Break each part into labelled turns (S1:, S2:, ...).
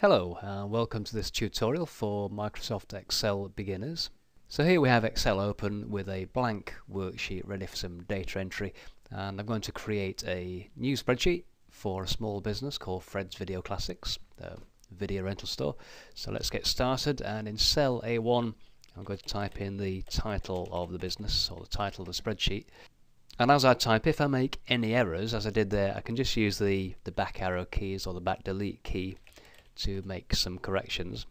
S1: Hello and welcome to this tutorial for Microsoft Excel beginners. So here we have Excel open with a blank worksheet ready for some data entry, and I'm going to create a new spreadsheet for a small business called Fred's Video Classics, the video rental store. So let's get started, and in cell A1 I'm going to type in the title of the business or the title of the spreadsheet. And as I type, if I make any errors, as I did there, I can just use the back arrow keys or the back delete key to make some corrections,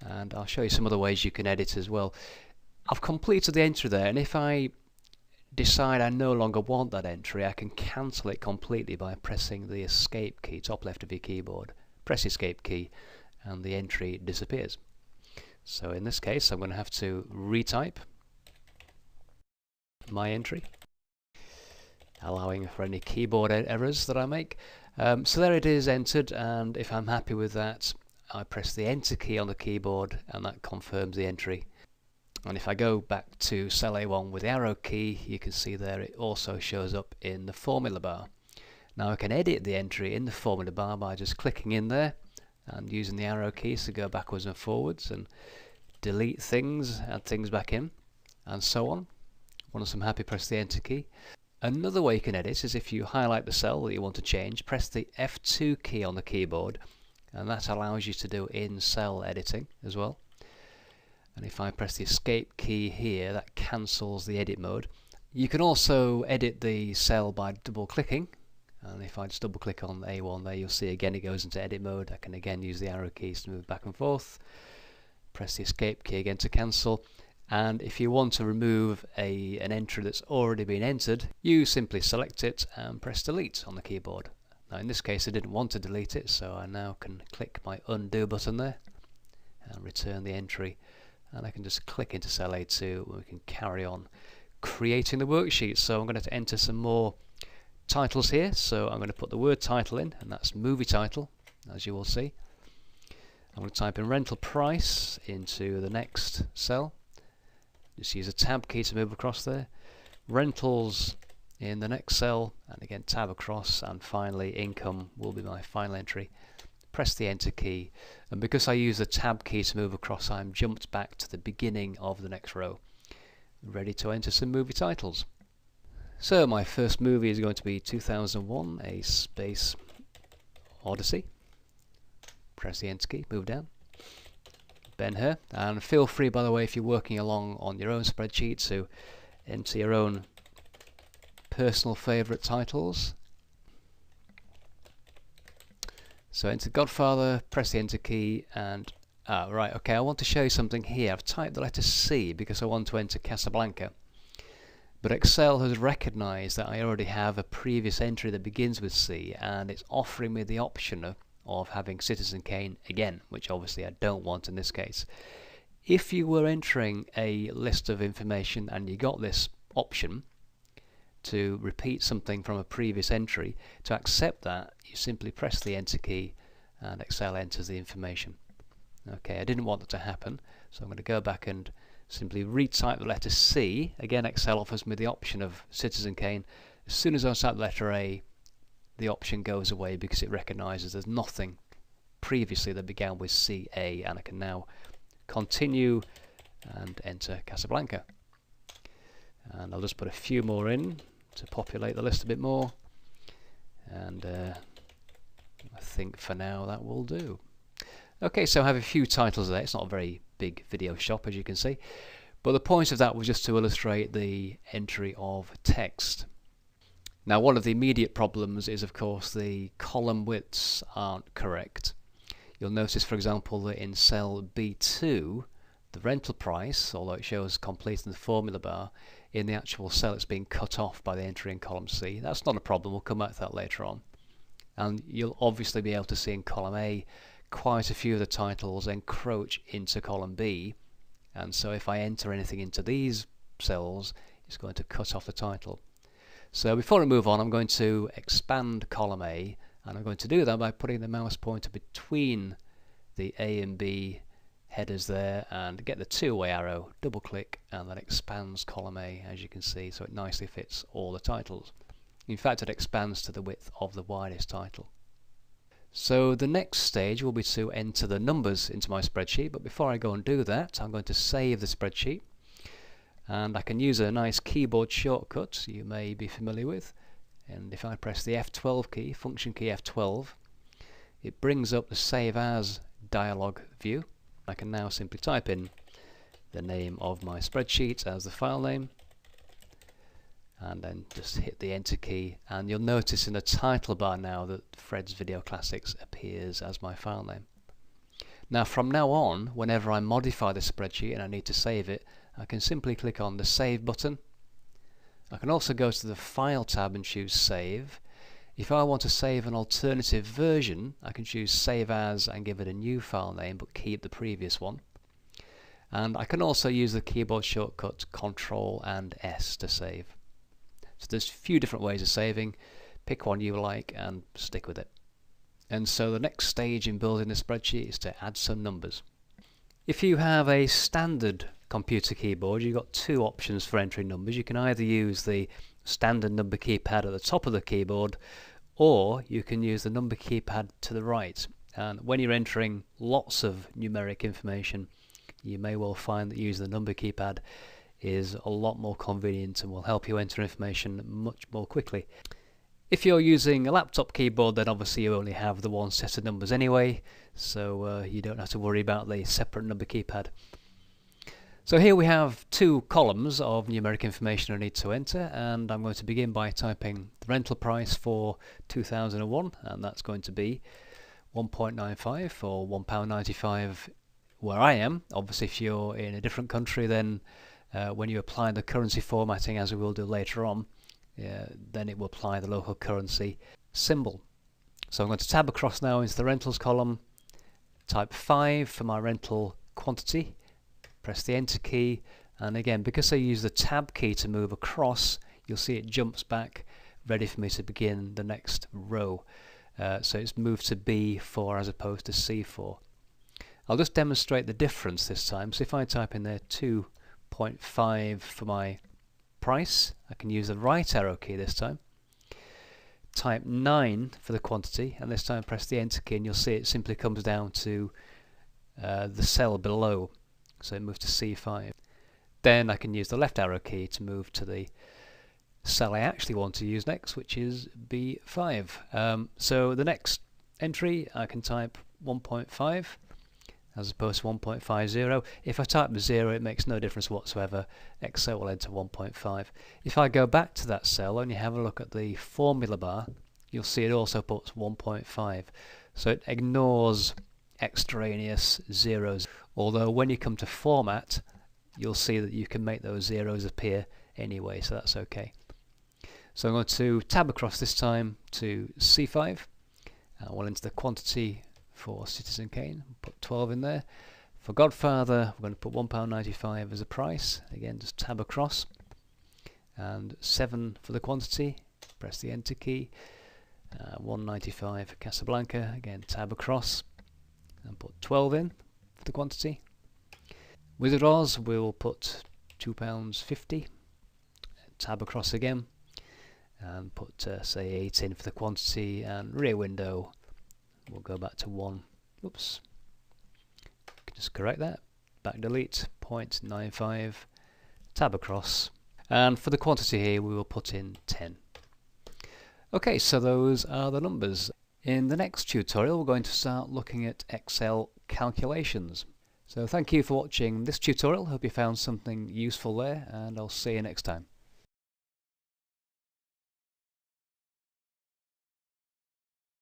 S1: and I'll show you some other ways you can edit as well. I've completed the entry there, and if I decide I no longer want that entry, I can cancel it completely by pressing the escape key, top left of your keyboard. Press the escape key and the entry disappears. So in this case I'm going to have to retype my entry, allowing for any keyboard errors that I make. So there it is entered, and if I'm happy with that, I press the enter key on the keyboard and that confirms the entry. And if I go back to cell A1 with the arrow key, you can see there it also shows up in the formula bar. Now I can edit the entry in the formula bar by just clicking in there and using the arrow keys to go backwards and forwards and delete things, add things back in, and so on. Once I'm happy, press the enter key. Another way you can edit is if you highlight the cell that you want to change, press the F2 key on the keyboard, and that allows you to do in-cell editing as well. And if I press the escape key here, that cancels the edit mode. You can also edit the cell by double clicking, and if I just double click on A1 there, you'll see again it goes into edit mode. I can again use the arrow keys to move back and forth, press the escape key again to cancel. And if you want to remove an entry that's already been entered, you simply select it and press delete on the keyboard. Now in this case I didn't want to delete it, so I now can click my undo button there and return the entry, and I can just click into cell A2 and we can carry on creating the worksheet. So I'm going to enter some more titles here, so I'm going to put the word title in, and that's movie title, as you will see. I'm going to type in rental price into the next cell. Just use a tab key to move across there. Rentals in the next cell, and again tab across, and finally income will be my final entry. Press the enter key, and because I use the tab key to move across, I'm jumped back to the beginning of the next row, ready to enter some movie titles. So my first movie is going to be 2001: A Space Odyssey. Press the enter key, move down. Ben-Hur, and feel free, by the way, if you're working along on your own spreadsheet, to enter your own personal favourite titles. So enter Godfather, press the enter key, and right, okay, I want to show you something here. I've typed the letter C because I want to enter Casablanca, but Excel has recognised that I already have a previous entry that begins with C, and it's offering me the option of having Citizen Kane again, which obviously I don't want in this case. If you were entering a list of information and you got this option to repeat something from a previous entry, to accept that you simply press the enter key and Excel enters the information. Okay, I didn't want that to happen, so I'm going to go back and simply retype the letter C. Again, Excel offers me the option of Citizen Kane. As soon as I type the letter A, the option goes away because it recognises there's nothing previously that began with CA, and I can now continue and enter Casablanca. And I'll just put a few more in to populate the list a bit more, and I think for now that will do. Okay, so I have a few titles there. It's not a very big video shop, as you can see, but the point of that was just to illustrate the entry of text. Now, one of the immediate problems is, of course, the column widths aren't correct. You'll notice, for example, that in cell B2, the rental price, although it shows complete in the formula bar, in the actual cell it's being cut off by the entry in column C. That's not a problem, we'll come back to that later on. And you'll obviously be able to see in column A quite a few of the titles encroach into column B, and so if I enter anything into these cells, it's going to cut off the title. So before I move on, I'm going to expand column A, and I'm going to do that by putting the mouse pointer between the A and B headers there, and get the two-way arrow, double click, and that expands column A, as you can see, so it nicely fits all the titles. In fact, it expands to the width of the widest title. So the next stage will be to enter the numbers into my spreadsheet, but before I go and do that, I'm going to save the spreadsheet, and I can use a nice keyboard shortcut you may be familiar with. And if I press the F12 key, function key F12, it brings up the Save As dialog view. I can now simply type in the name of my spreadsheet as the file name, and then just hit the enter key, and you'll notice in the title bar now that Fred's Video Classics appears as my file name. Now from now on, whenever I modify the spreadsheet and I need to save it, I can simply click on the Save button. I can also go to the File tab and choose Save. If I want to save an alternative version, I can choose Save As and give it a new file name but keep the previous one. And I can also use the keyboard shortcut Ctrl and S to save. So there's a few different ways of saving. Pick one you like and stick with it. And so the next stage in building the spreadsheet is to add some numbers. If you have a standard computer keyboard, you've got two options for entering numbers. You can either use the standard number keypad at the top of the keyboard, or you can use the number keypad to the right. And when you're entering lots of numeric information, you may well find that using the number keypad is a lot more convenient and will help you enter information much more quickly. If you're using a laptop keyboard, then obviously you only have the one set of numbers anyway, so you don't have to worry about the separate number keypad. So here we have two columns of numeric information I need to enter, and I'm going to begin by typing the rental price for 2001, and that's going to be 1.95 or £1.95 where I am. Obviously if you're in a different country, then when you apply the currency formatting, as we will do later on, then it will apply the local currency symbol. So I'm going to tab across now into the rentals column, type 5 for my rental quantity, press the enter key, and again, because I use the tab key to move across, you'll see it jumps back ready for me to begin the next row. So it's moved to B4 as opposed to C4. I'll just demonstrate the difference this time. So if I type in there 2.5 for my price, I can use the right arrow key this time, type 9 for the quantity, and this time press the enter key, and you'll see it simply comes down to the cell below, so it moves to C5. Then I can use the left arrow key to move to the cell I actually want to use next, which is B5. So the next entry I can type 1.5 as opposed to 1.50. If I type 0, it makes no difference whatsoever. Excel will enter 1.5. If I go back to that cell and you have a look at the formula bar, you'll see it also puts 1.5. So it ignores extraneous zeros. Although when you come to format, you'll see that you can make those zeros appear anyway, so that's okay. So I'm going to tab across this time to C5. We'll enter the quantity for Citizen Kane, put 12 in there. For Godfather, we're going to put £1.95 as a price. Again, just tab across. And 7 for the quantity, press the enter key. 1.95 for Casablanca, again tab across. And put 12 in for the quantity. Wizard Oz, we'll put £2.50. Tab across again. And put, say, 8 in for the quantity. And Rear Window, we'll go back to 1. Oops. Just correct that. Back delete, 0.95. Tab across. And for the quantity here, we will put in 10. Okay, so those are the numbers. In the next tutorial, we're going to start looking at Excel calculations. So thank you for watching this tutorial. Hope you found something useful there, and I'll see you next time.